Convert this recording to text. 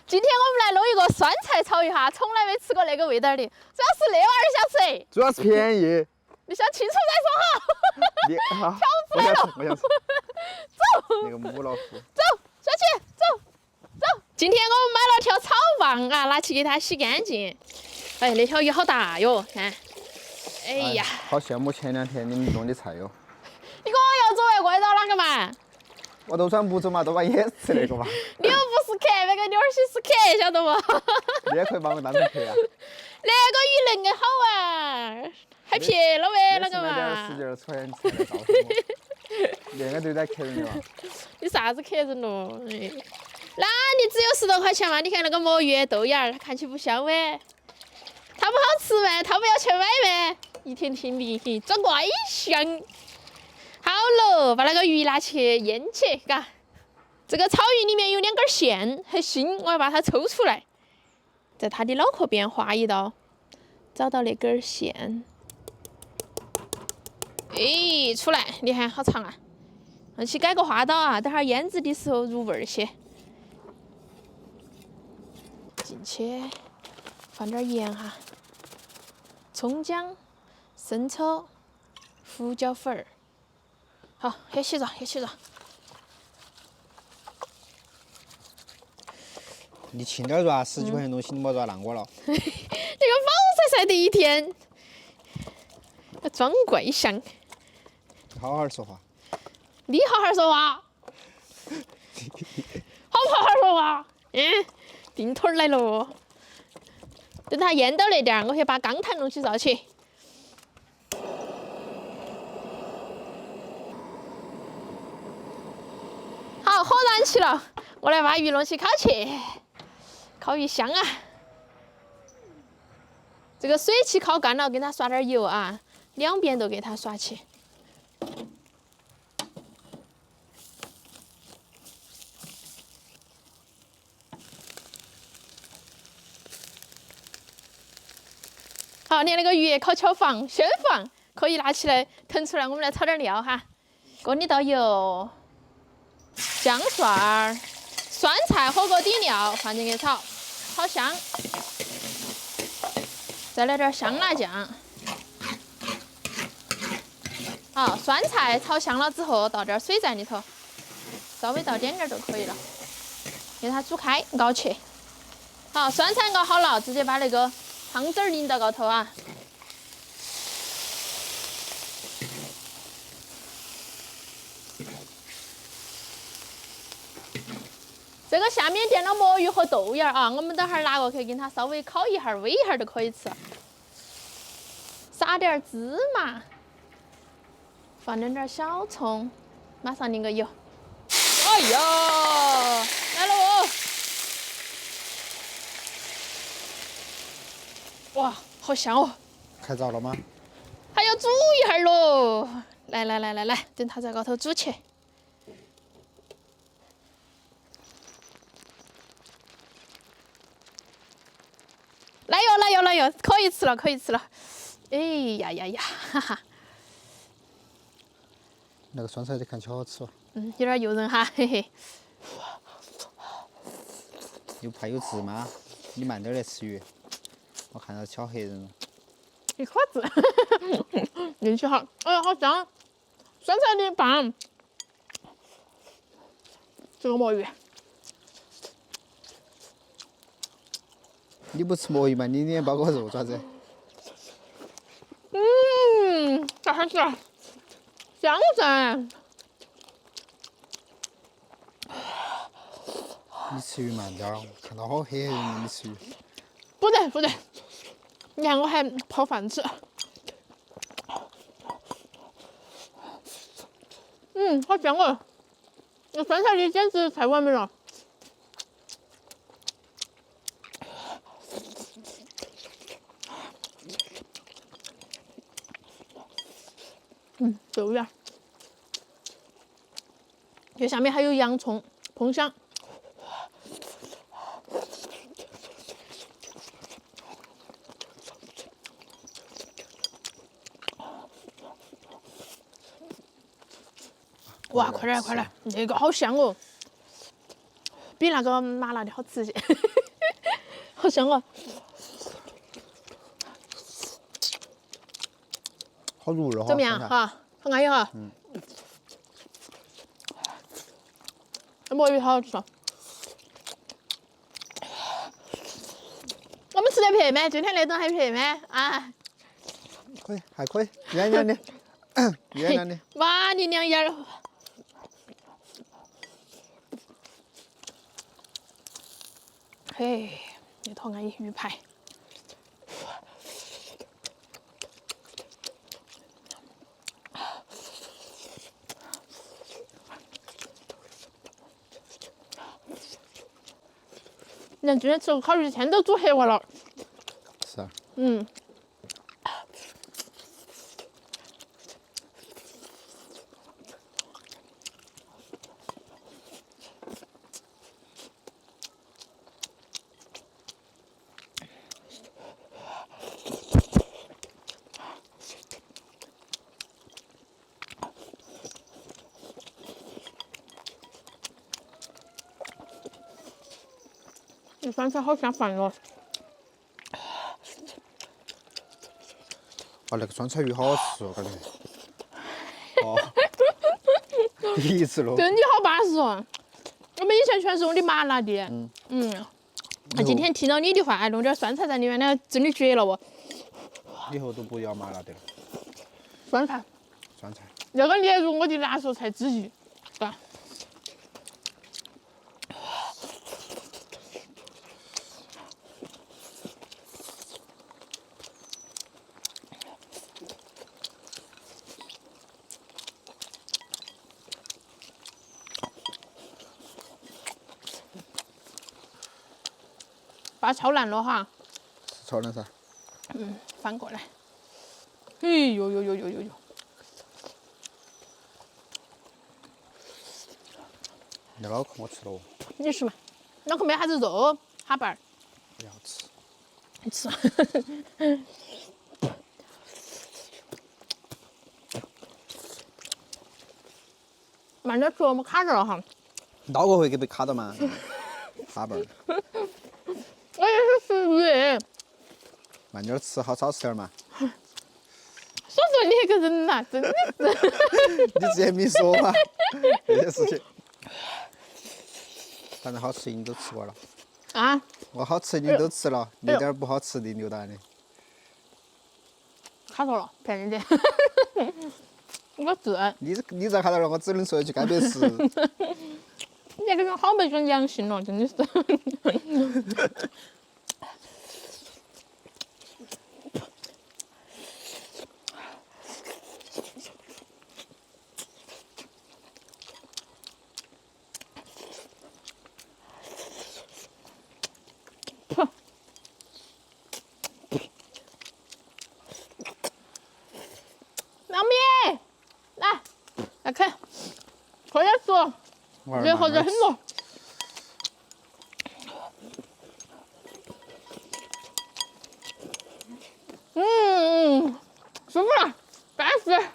今天我们来弄一个酸菜炒一下，从来没吃过那个味道的，主要是那玩意儿想吃。主要是便宜。你想清楚再说哈。好，条子来了，我想吃。走。那个母老虎。走，下去，走，走。今天我们买了条草蚌啊，拿去给它洗干净。哎，那条鱼好大哟，看。哎呀，好羡慕前2天你们种的菜哟。你跟我要走哎，过来找哪个嘛？我都转不走嘛，都把也吃那个嘛。你又不是客，那个鸟儿些是客，晓得不？你也可以把我当成客啊。那个鱼恁个好啊，还撇了喂，那个嘛。嘛。使劲传才来告诉我。那个对待客人的嘛。你啥子客人咯？哎，那你只有10多块钱嘛？你看那个魔芋豆芽儿，它看起不香喂。它不好吃呗，它不要去买呗，一天天的，长怪香。好了，把那个鱼拿去腌起，嘎。这个草鱼里面有2根线，很新，我要把它抽出来，在它的脑壳边划一刀，找到那根线。哎，出来，你看好长啊！上去改个花刀啊，等会儿腌制的时候入味儿些。进去，放点盐哈，葱姜、生抽、胡椒粉儿。好，先洗着，先洗着。你轻点抓，10几块钱东西你莫抓烂我了。这个防晒晒第1天，装怪香。好好说话。你好好说话。好不好好说话？冰腿儿来了。等它腌到那点儿，我先把钢炭弄起烧起。好，火燃起了，我来把鱼弄起烤去。烤鱼香啊！这个水汽烤干了，给它刷点油啊，两边都给它刷起。好，你那个鱼烤巧放，先放，可以拿起来腾出来，我们来炒点料哈。锅里倒油、姜蒜儿、酸菜、火锅底料放进去炒，炒香。再来点香辣酱。好，酸菜炒香了之后，倒点水在里头，稍微倒点就可以了，给它煮开，熬去。好，酸菜熬好了，直接把那个汤汁儿淋到高头啊。这个下面垫了魔芋和豆芽啊，我们等会儿拿过去给它稍微烤一下、煨一下就可以吃。撒点芝麻，放点小葱，马上淋个油。哎呀，来了哦！哇，好香哦！开着了吗？还要煮一下喽！来，等它在高头煮起。来哟，可以吃了。哎呀，哈哈。那个酸菜就看起好好吃哦。有点诱人哈，嘿嘿。又怕有痣吗？你慢点来吃鱼，我看到小黑人了。一颗痣，运气好。哎呀，好香！酸菜的棒，这个魔芋。你不吃魔芋吗？你里面包个肉爪子。太好吃了，香噻！你吃鱼慢点儿，看到好黑人你吃鱼。不对，你看我还泡饭吃。好香哦！那酸菜鱼简直太完美了。豆芽，这下面还有洋葱，蓬香。哇，快点，那个好香哦！比那个麻辣的好吃些，好香哦！好入味哈。怎么样？哈，很安逸哈。墨鱼好好吃。我们吃得撇没？今天那顿还撇没？啊！可以，还可以，圆圆的，圆圆的。哇，你两眼儿。嘿，一坨安逸鱼排。你看今天吃个烤鱼，天都煮黑我了。是啊。嗯。这酸菜好下饭哦。哦，那个酸菜鱼好好吃哦，感觉。哦。第一次喽。对你好巴适哦！我们以前全是用的麻辣的。那今天听到你的话，弄点酸菜在里面，那真的绝了哦！以后都不要麻辣的了。酸菜。酸菜。这个列入我的拿手菜之一，啊。把它敲烂了哈。炒烂噻。翻过来。哎呦呦呦呦呦呦！那脑壳我吃了哦。你吃嘛？脑壳没啥子肉，哈巴儿。不要吃。你吃。慢点吃，我们卡着了哈。脑壳会给被卡到吗？哈巴儿。我也是吃鱼。慢点吃，好少吃点嘛。说说你这个人呐，真的是。你之前没说嘛，这些事情。反正好吃的你都吃过了。啊？我好吃的你都吃了，那点不好吃的留到的。卡着了，便宜点。我是。你这卡到了，我只能说一句干别吃。你这个人好没种良心了，真的是。老米，来看，快点吃，热好热很了。舒服了，巴适。